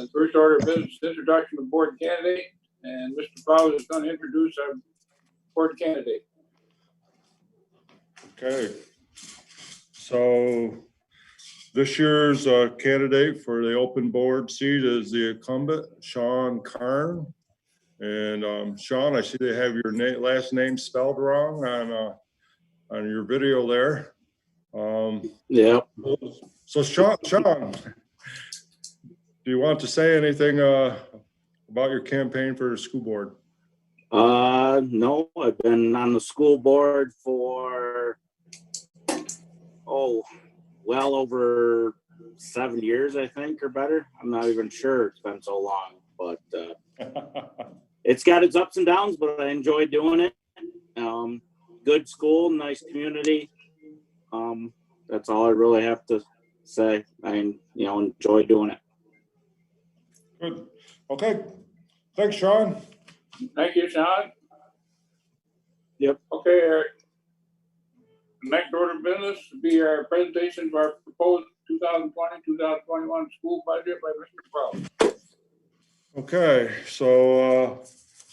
And first order of business is introduction of board candidate, and Mr. Fowler is going to introduce our board candidate. Okay, so this year's candidate for the open board seat is the incumbent, Sean Karn. And Sean, I see they have your last name spelled wrong on your video there. Yeah. So Sean, do you want to say anything about your campaign for the school board? No, I've been on the school board for, well over 7 years, I think, or better. I'm not even sure. It's been so long, but it's got its ups and downs, but I enjoy doing it. Good school, nice community. That's all I really have to say. I, enjoy doing it. Good. Okay. Thanks, Sean. Thank you, Sean. Yep. Okay, Eric. Next order of business will be our presentation of our proposed 2020-2021 school budget by Mr. Fowler. Okay, so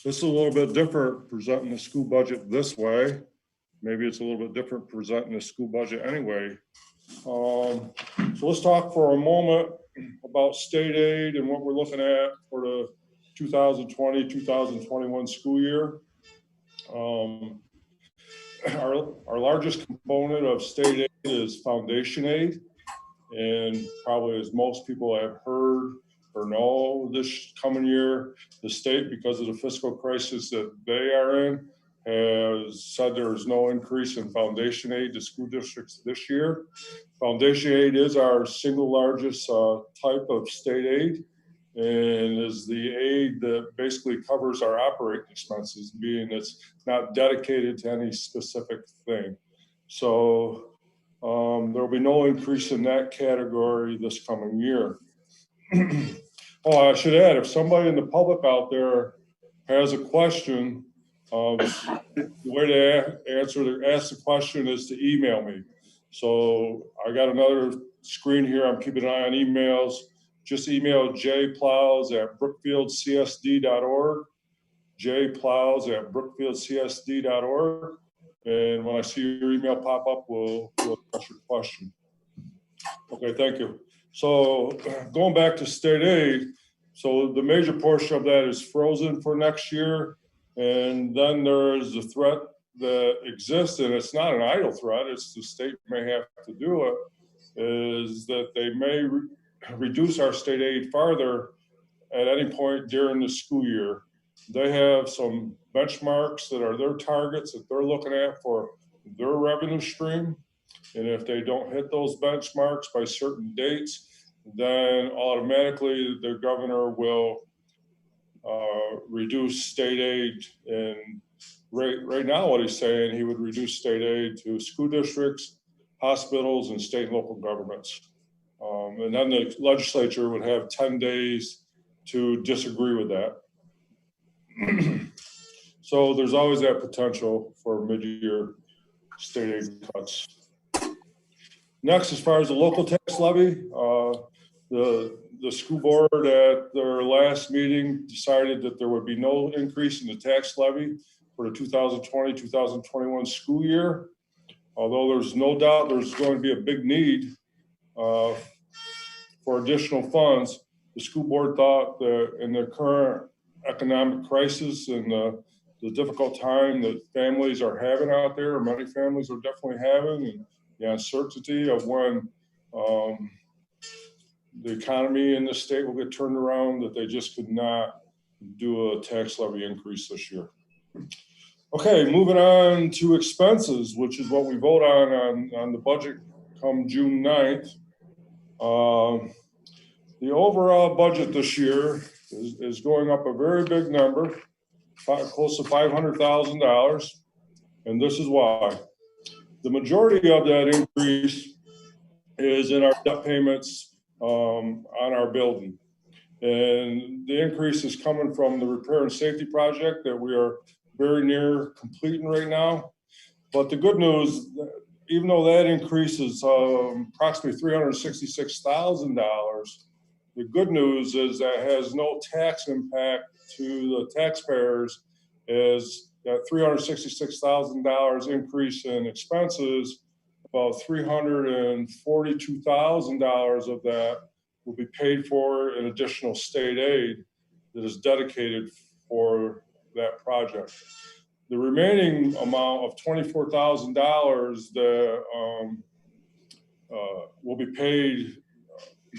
this is a little bit different presenting the school budget this way. Maybe it's a little bit different presenting the school budget anyway. So let's talk for a moment about state aid and what we're looking at for the 2020-2021 school year. Our largest component of state aid is foundation aid. And probably as most people have heard or know, this coming year, the state, because of the fiscal crisis that they are in, has said there is no increase in foundation aid to school districts this year. Foundation aid is our single largest type of state aid and is the aid that basically covers our operating expenses, being it's not dedicated to any specific thing. So there will be no increase in that category this coming year. Oh, I should add, if somebody in the public out there has a question, the way to ask the question is to email me. So I got another screen here. I'm keeping an eye on emails. Just email jplows@brookfieldcsd.org, jplows@brookfieldcsd.org. And when I see your email pop up, we'll ask your question. Okay, thank you. So going back to state aid, so the major portion of that is frozen for next year. And then there is a threat that exists, and it's not an idle threat, it's the state may have to do it, is that they may reduce our state aid farther at any point during the school year. They have some benchmarks that are their targets that they're looking at for their revenue stream. And if they don't hit those benchmarks by certain dates, then automatically the governor will reduce state aid. And right now what he's saying, he would reduce state aid to school districts, hospitals, and state and local governments. And then the legislature would have 10 days to disagree with that. So there's always that potential for mid-year state aid cuts. Next, as far as the local tax levy, the school board at their last meeting decided that there would be no increase in the tax levy for the 2020-2021 school year. Although there's no doubt there's going to be a big need for additional funds, the school board thought that in the current economic crisis and the difficult time that families are having out there, or many families are definitely having, and the uncertainty of when the economy in the state will get turned around, that they just could not do a tax levy increase this year. Okay, moving on to expenses, which is what we vote on the budget come June 9th. The overall budget this year is going up a very big number, close to $500,000, and this is why. The majority of that increase is in our debt payments on our building. And the increase is coming from the repair and safety project that we are very near completing right now. But the good news, even though that increase is approximately $366,000, The good news is that it has no tax impact to the taxpayers, as that $366,000 increase in expenses, about $342,000 of that will be paid for in additional state aid that is dedicated for that project. The remaining amount of $24,000 that will be paid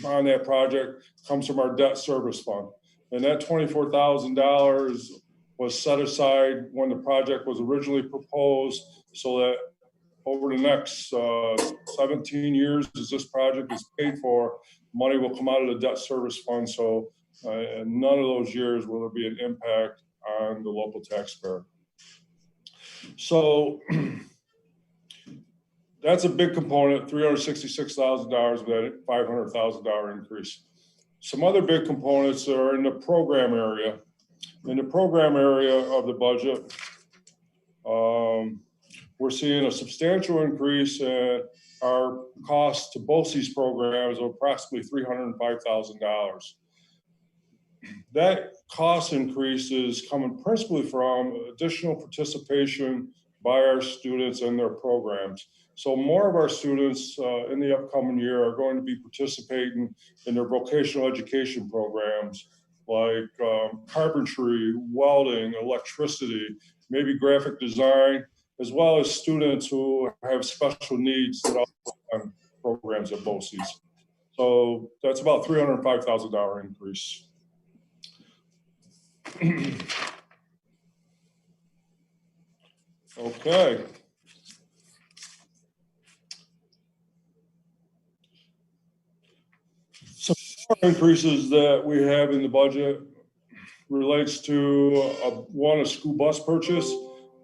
on that project comes from our debt service fund. And that $24,000 was set aside when the project was originally proposed, so that over the next 17 years, as this project is paid for, money will come out of the debt service fund. So in none of those years will there be an impact on the local taxpayer. So that's a big component, $366,000 of that $500,000 increase. Some other big components are in the program area. In the program area of the budget, we're seeing a substantial increase in our costs to both these programs of approximately $305,000. That cost increase is coming principally from additional participation by our students in their programs. So more of our students in the upcoming year are going to be participating in their vocational education programs like carpentry, welding, electricity, maybe graphic design, as well as students who have special needs that also have programs at BOCES. So that's about $305,000 increase. Okay. Some increases that we have in the budget relates to a school bus purchase.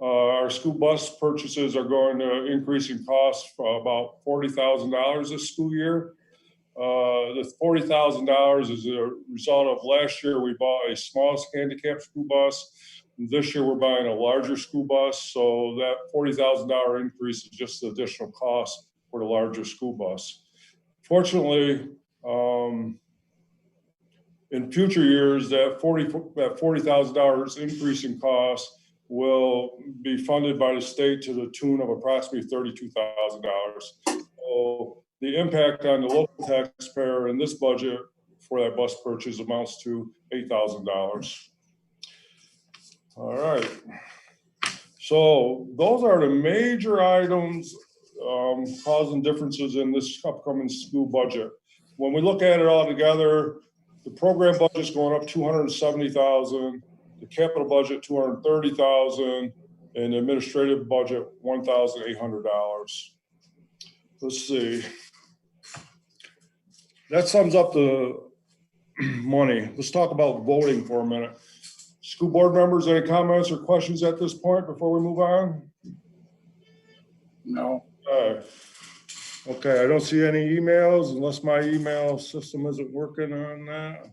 Our school bus purchases are going to increase in cost for about $40,000 this school year. The $40,000 is a result of last year we bought a small handicapped school bus. This year we're buying a larger school bus, so that $40,000 increase is just the additional cost for the larger school bus. Fortunately, in future years, that $40,000 increase in cost will be funded by the state to the tune of approximately $32,000. So the impact on the local taxpayer in this budget for that bus purchase amounts to $8,000. All right. So those are the major items causing differences in this upcoming school budget. When we look at it all together, the program budget is going up $270,000, the capital budget $230,000, and the administrative budget $1,800. Let's see. That sums up the money. Let's talk about voting for a minute. School board members, any comments or questions at this point before we move on? No. Okay, I don't see any emails unless my email system isn't working on that.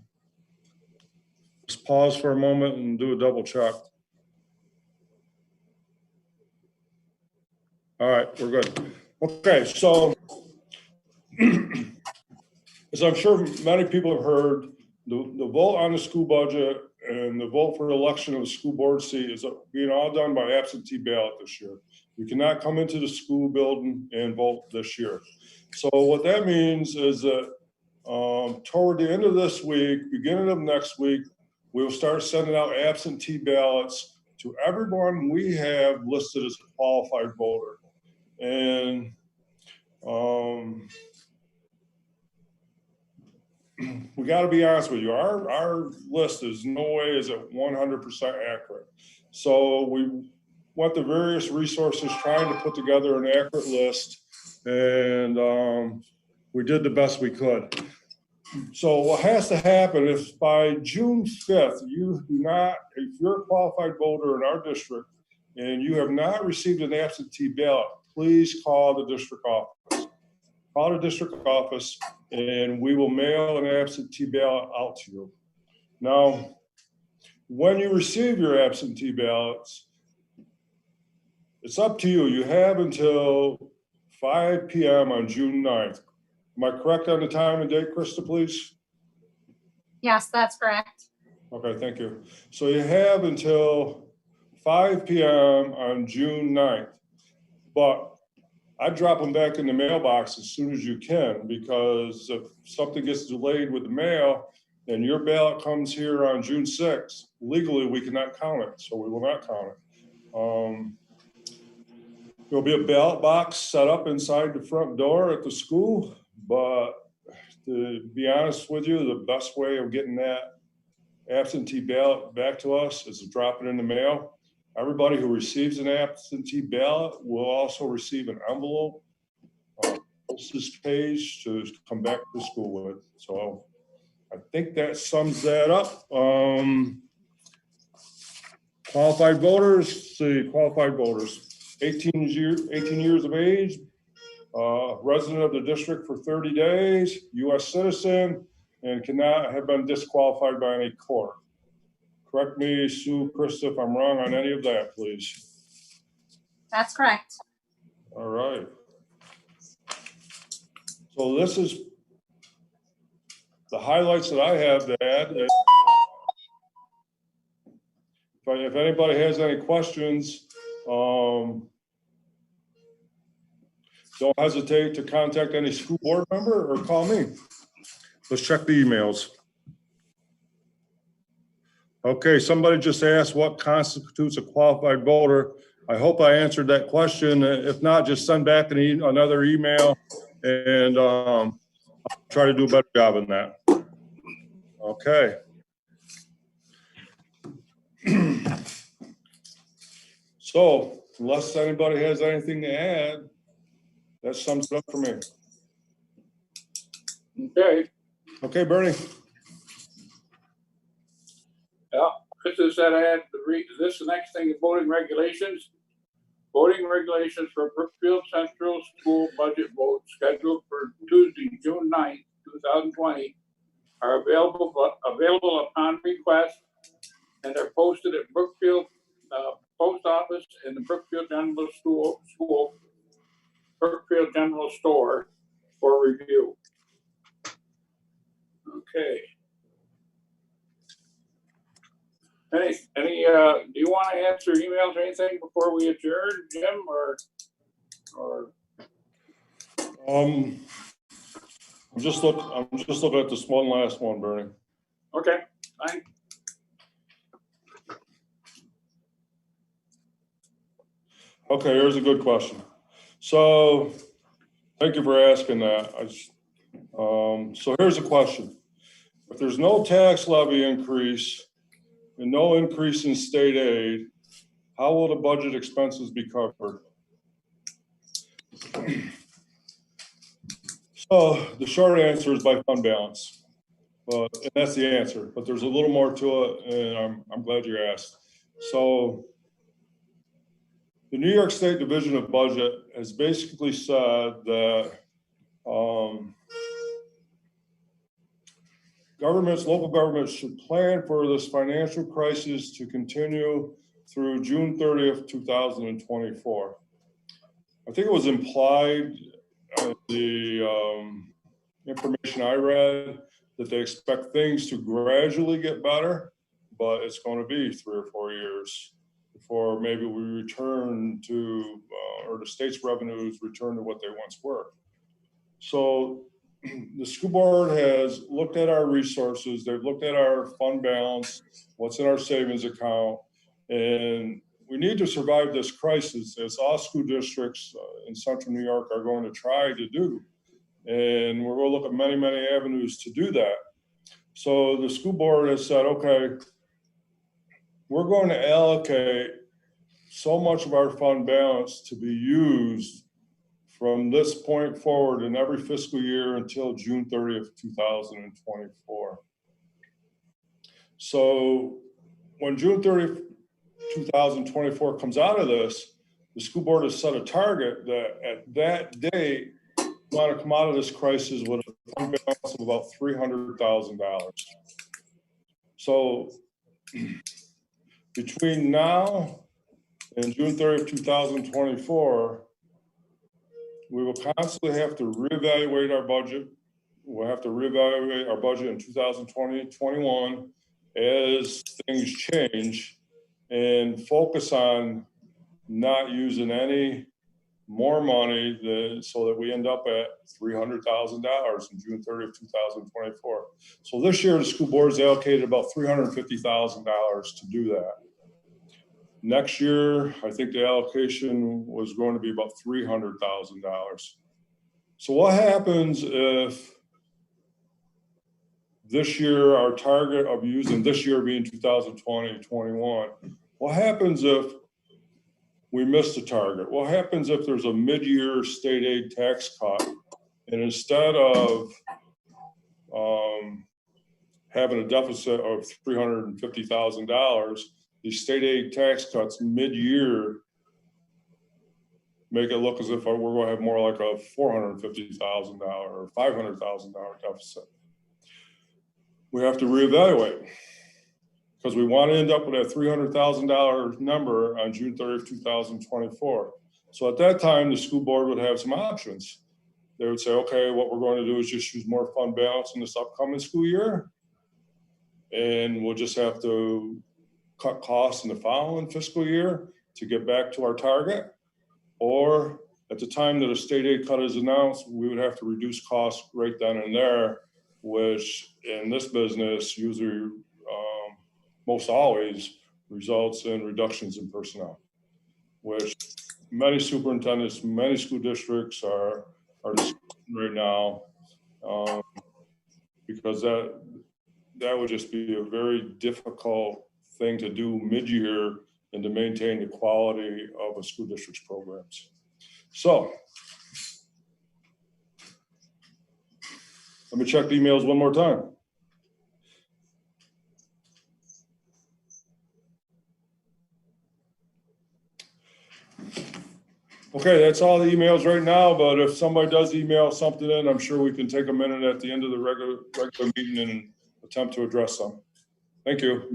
Just pause for a moment and do a double check. All right, we're good. Okay, so as I'm sure many people have heard, the vote on the school budget and the vote for the election of the school board seat is being all done by absentee ballot this year. You cannot come into the school building and vote this year. So what that means is that toward the end of this week, beginning of next week, we'll start sending out absentee ballots to everyone we have listed as a qualified voter. And we got to be honest with you, our list is no way is it 100% accurate. So we went to various resources trying to put together an accurate list, and we did the best we could. So what has to happen is by June 5th, if you're a qualified voter in our district and you have not received an absentee ballot, please call the district office. Call the district office and we will mail an absentee ballot out to you. Now, when you receive your absentee ballots, it's up to you. You have until 5 p.m. on June 9th. Am I correct on the time and date, Krista, please? Yes, that's correct. Okay, thank you. So you have until 5 p.m. on June 9th, but I drop them back in the mailbox as soon as you can, because if something gets delayed with the mail and your ballot comes here on June 6th, legally we cannot count it, so we will not count it. There'll be a ballot box set up inside the front door at the school, but to be honest with you, the best way of getting that absentee ballot back to us is to drop it in the mail. Everybody who receives an absentee ballot will also receive an envelope, postage page to come back to school with. So I think that sums that up. Qualified voters, see, qualified voters, 18 years of age, resident of the district for 30 days, U.S. citizen, and cannot have been disqualified by any court. Correct me, Sue, Krista, if I'm wrong on any of that, please. That's correct. All right. So this is the highlights that I have to add. If anybody has any questions, don't hesitate to contact any school board member or call me. Let's check the emails. Okay, somebody just asked what constitutes a qualified voter. I hope I answered that question. If not, just send back another email and I'll try to do a better job on that. Okay. So unless anybody has anything to add, that sums it up for me. Okay, Okay, Bernie. yeah, Krista said I had to read this, the next thing, voting regulations. Voting regulations for Brookfield Central School budget vote scheduled for Tuesday, June 9th, 2020 are available upon request, and are posted at Brookfield Post Office and the Brookfield General Brookfield General Store for review. Okay. Any, do you want to answer emails or anything before we adjourn, Jim, or? I'm just looking at this one last one, Bernie. Okay, fine. Okay, here's a good question. So thank you for asking that. So here's a question. If there's no tax levy increase and no increase in state aid, how will the budget expenses be covered? So the short answer is by fund balance. And that's the answer, but there's a little more to it, and I'm glad you asked. So the New York State Division of Budget has basically said that local governments should plan for this financial crisis to continue through June 30th, 2024. I think it was implied the information I read that they expect things to gradually get better, but it's going to be 3 or 4 years before maybe we return to, or the state's revenues return to what they once were. So the school board has looked at our resources, they've looked at our fund balance, what's in our savings account, and we need to survive this crisis, as all school districts in central New York are going to try to do. And we're going to look at many, many avenues to do that. So the school board has said, okay, we're going to allocate so much of our fund balance to be used from this point forward in every fiscal year until June 30th, 2024. So when June 30th, 2024 comes out of this, the school board has set a target that at that date, we want to come out of this crisis with a fund balance of about $300,000. So between now and June 30th, 2024, we will constantly have to reevaluate our budget, we'll have to reevaluate our budget in 2020, 21 as things change and focus on not using any more money so that we end up at $300,000 in June 30th, 2024. So this year, the school board's allocated about $350,000 to do that. Next year, I think the allocation was going to be about $300,000. So what happens if this year, our target of using this year being 2020, 21, what happens if we miss the target? What happens if there's a mid-year state aid tax cut and instead of having a deficit of $350,000, the state aid tax cuts mid-year make it look as if we're going to have more like a $450,000 or $500,000 deficit? We have to reevaluate because we want to end up with a $300,000 number on June 30th, 2024. So at that time, the school board would have some options. They would say, okay, what we're going to do is just use more fund balance in this upcoming school year. And we'll just have to cut costs in the following fiscal year to get back to our target. Or at the time that a state aid cut is announced, we would have to reduce costs right then and there, which in this business usually most always results in reductions in personnel, which many superintendents, many school districts are discussing right now, because that would just be a very difficult thing to do mid-year and to maintain the quality of a school district's programs. So let me check the emails one more time. Okay, that's all the emails right now, but if somebody does email something in, I'm sure we can take a minute at the end of the regular meeting and attempt to address them. Thank you.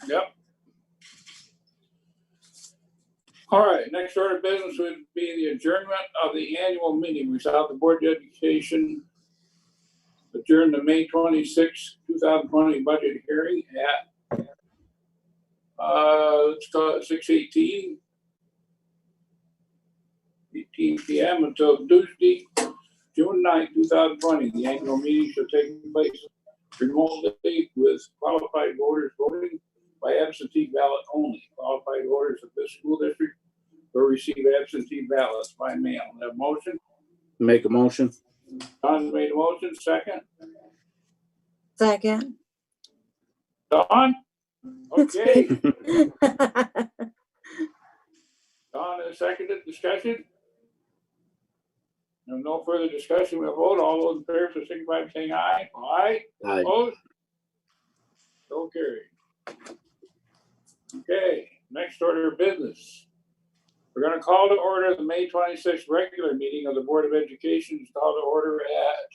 Yep. All right, next order of business would be the adjournment of the annual meeting. We saw the Board of Education adjourn the May 26, 2020 budget hearing at let's call it 6:18 p.m. until Tuesday, June 9, 2020. The annual meeting shall take place remotely with qualified voters voting by absentee ballot only. Qualified voters of this school district will receive absentee ballots by mail. Have motion? Make a motion. Don made a motion. Second? Second. Don? Okay. Don has seconded. Discussion? No further discussion. We'll vote. All those in favor, so signify by saying aye. Aye. Aye. Opposed? So carried. Okay, next order of business. We're going to call to order the May 26th regular meeting of the Board of Education. It's called to order at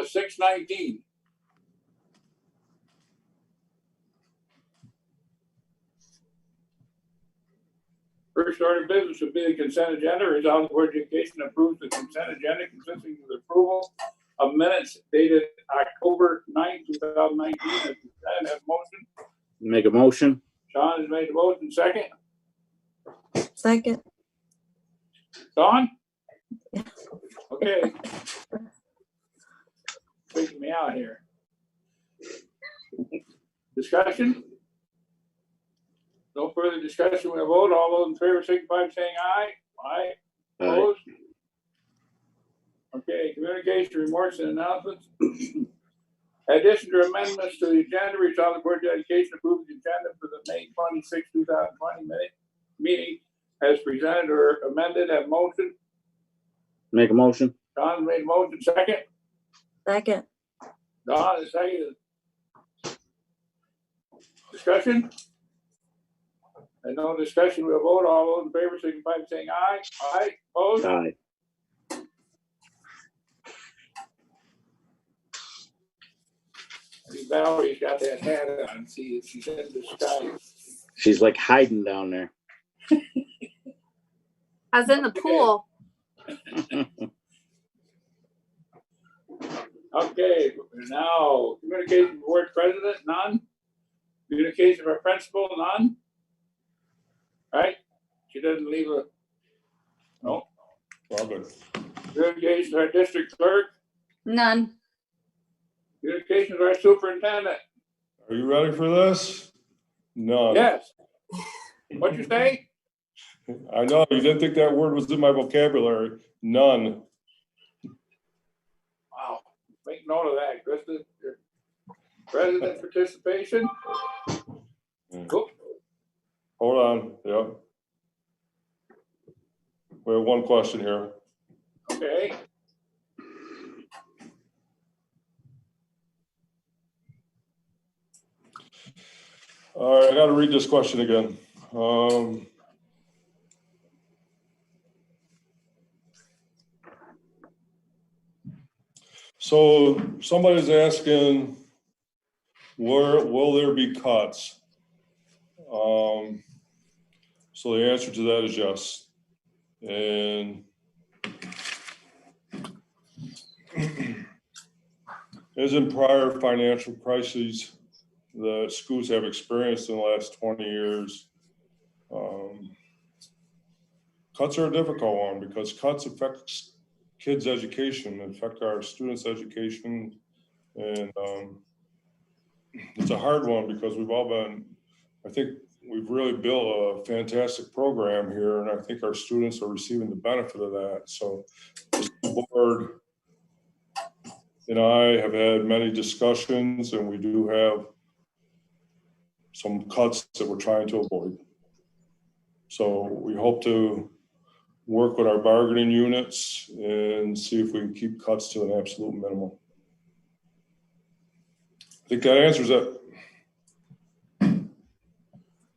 6:19. First order of business would be the consent agenda. Resolved the Board of Education approves the consent agenda consisting of the approval of minutes dated October 9, 2019. Have a motion? Make a motion. Sean has made the motion. Second? Second. Don? Okay. Freaking me out here. Discussion? No further discussion. We'll vote. All those in favor signify by saying aye. Aye. Opposed? Okay, communication, remarks, and announcements. In addition to amendments to the agenda, resolved the Board of Education approved the agenda for the May 26, 2020 meeting as presented or amended. Have motion? Make a motion. Don made a motion. Second? Second. Don is second. Discussion? And no discussion, we'll vote. All those in favor signify by saying aye. Aye. Opposed? Aye. Valerie's got that hat on. See, she's in disguise. She's like hiding down there. I was in the pool. Okay, now communication board president, none. Communication for principal, none. Right? She doesn't leave a, no. Well, good. Communication for our district clerk, None. communication for our superintendent. Are you ready for this? None. Yes. What'd you say? I know, you didn't think that word was in my vocabulary. None. Wow, make note of that, Krista. Your president participation. Oop, Hold on, yeah. We have one question here. okay. All right, I gotta read this question again. So somebody's asking, where will there be cuts? So the answer to that is yes. And as in prior financial crises that schools have experienced in the last 20 years, cuts are a difficult one because cuts affect kids' education, affect our students' education. And it's a hard one because I think we've really built a fantastic program here, and I think our students are receiving the benefit of that. So the school board and I have had many discussions, and we do have some cuts that we're trying to avoid. So we hope to work with our bargaining units and see if we can keep cuts to an absolute minimum. I think that answers it.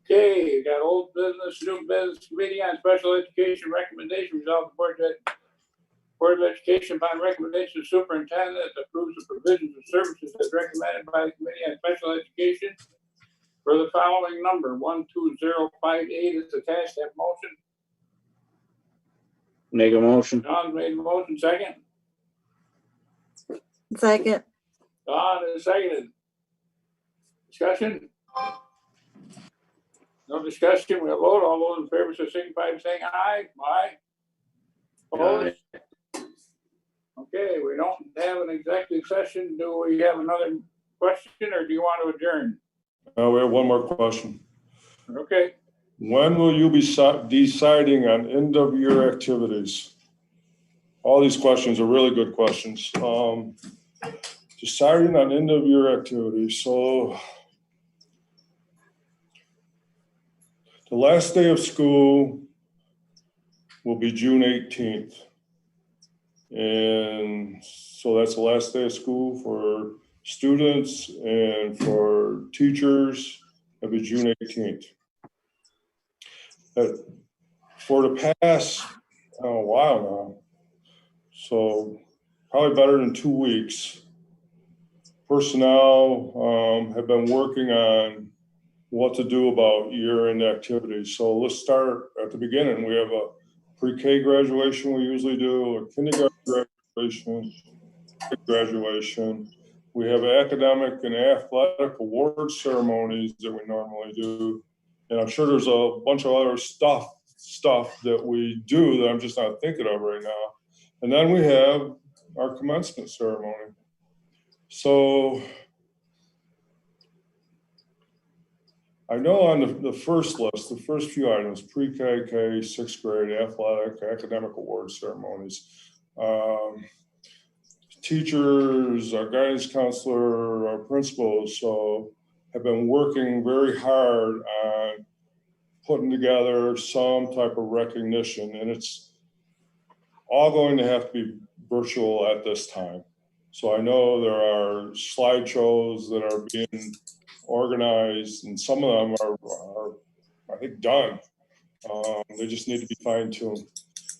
Okay, you got old business, new business committee on special education recommendation. Resolve the Board of Education upon recommendation of superintendent approves the provisions of services as recommended by the committee on special education for the following number 12058 is attached. That motion. Make a motion. Don made a motion, second. Second. Don is seconded. Discussion? No discussion, we'll vote. All those in favor, so signify by saying aye. Aye. Opposed? Okay, we don't have an executive session. Do we have another question or do you want to adjourn? We have one more question. Okay, When will you be deciding on end of year activities? All these questions are really good questions. Deciding on end of year activities. So the last day of school will be June 18th. And so that's the last day of school for students and for teachers. It'll be June 18th. For the past while now, so probably better than 2 weeks, personnel have been working on what to do about year-end activities. So let's start at the beginning. We have a pre-K graduation we usually do, a kindergarten graduation. We have academic and athletic award ceremonies that we normally do. And I'm sure there's a bunch of other stuff that we do that I'm just not thinking of right now. And then we have our commencement ceremony. So I know on the first list, the first few items, pre-K, K, sixth grade, athletic, academic award ceremonies, teachers, our guidance counselor, our principals, so have been working very hard on putting together some type of recognition, and it's all going to have to be virtual at this time. So I know there are slideshows that are being organized, and some of them are I think, done. They just need to be fine-tuned.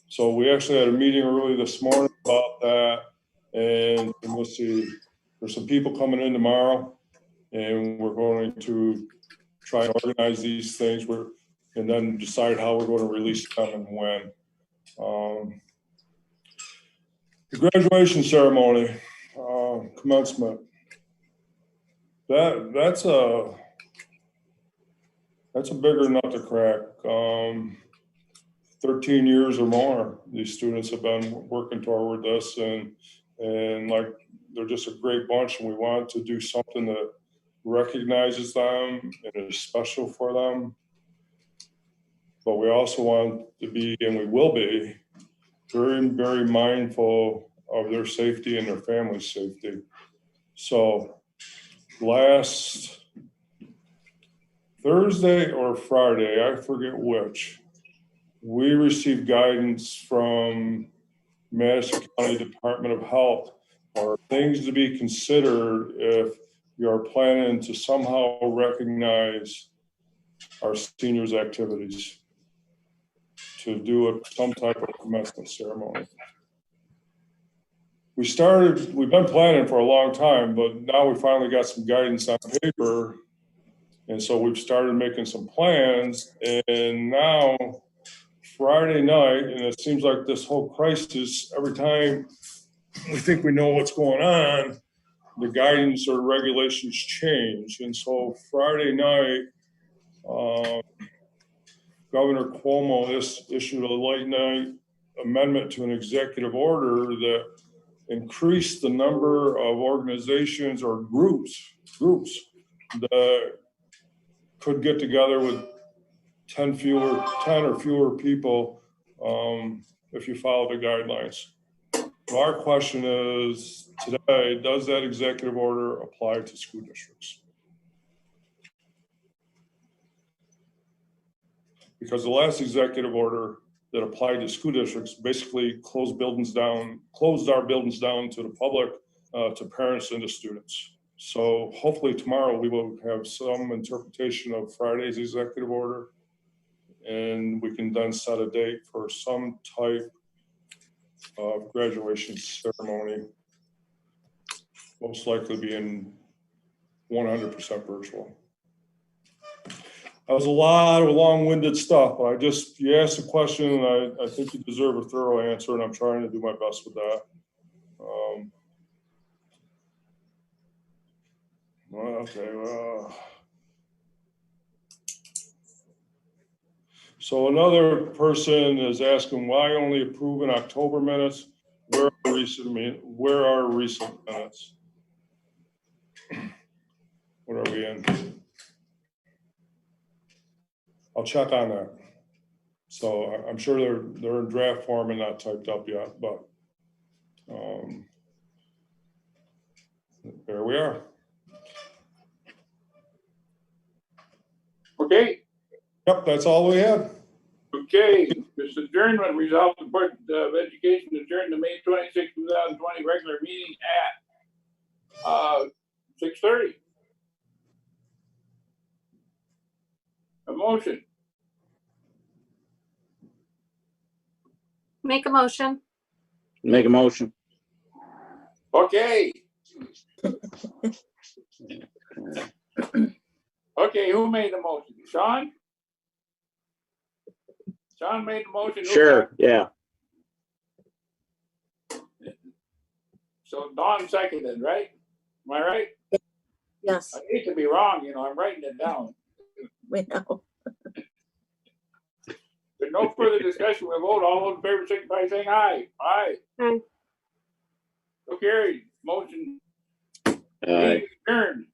So we actually had a meeting early this morning about that, and we'll see. There's some people coming in tomorrow, and we're going to try and organize these things and then decide how we're going to release them and when. The graduation ceremony. commencement. That's a bigger nut to crack. 13 years or more, these students have been working toward this, and like they're just a great bunch, and we want to do something that recognizes them and is special for them. But we also want to be, and we will be, very, very mindful of their safety and their family's safety. So last Thursday or Friday, I forget which, we received guidance from Madison County Department of Health or things to be considered if you're planning to somehow recognize our seniors' activities, to do some type of commencement ceremony. We've been planning for a long time, but now we finally got some guidance on paper. And so we've started making some plans, and now Friday night, and it seems like this whole crisis, every time we think we know what's going on, the guidance or regulations change. And so Friday night, Governor Cuomo issued a late night amendment to an executive order that increased the number of organizations or groups that could get together with 10 or fewer people if you follow the guidelines. So our question is today, does that executive order apply to school districts? Because the last executive order that applied to school districts basically closed our buildings down to the public, to parents and to students. So hopefully tomorrow we will have some interpretation of Friday's executive order, and we can then set a date for some type of graduation ceremony, most likely being 100% virtual. That was a lot of long-winded stuff, but you asked a question, and I think you deserve a thorough answer, and I'm trying to do my best with that. So another person is asking why only approve in October minutes? Where are recent minutes? What are we in? I'll check on that. So I'm sure they're in draft form and not typed up yet, but there we are. Okay. Yep, that's all we have. Okay, this adjournment resolved the Board of Education adjourned the May 26, 2020 regular meeting at 6:30. A motion. Make a motion. Make a motion. Okay. Okay, who made the motion? Sean? Sean made the motion. Sure, yeah. So Don seconded, right? Am I right? Yes, I hate to be wrong, I'm writing it down. we know. There's no further discussion. We'll vote. All those in favor signify by saying aye. Aye. Aye. So carried. Motion Aye. adjourned.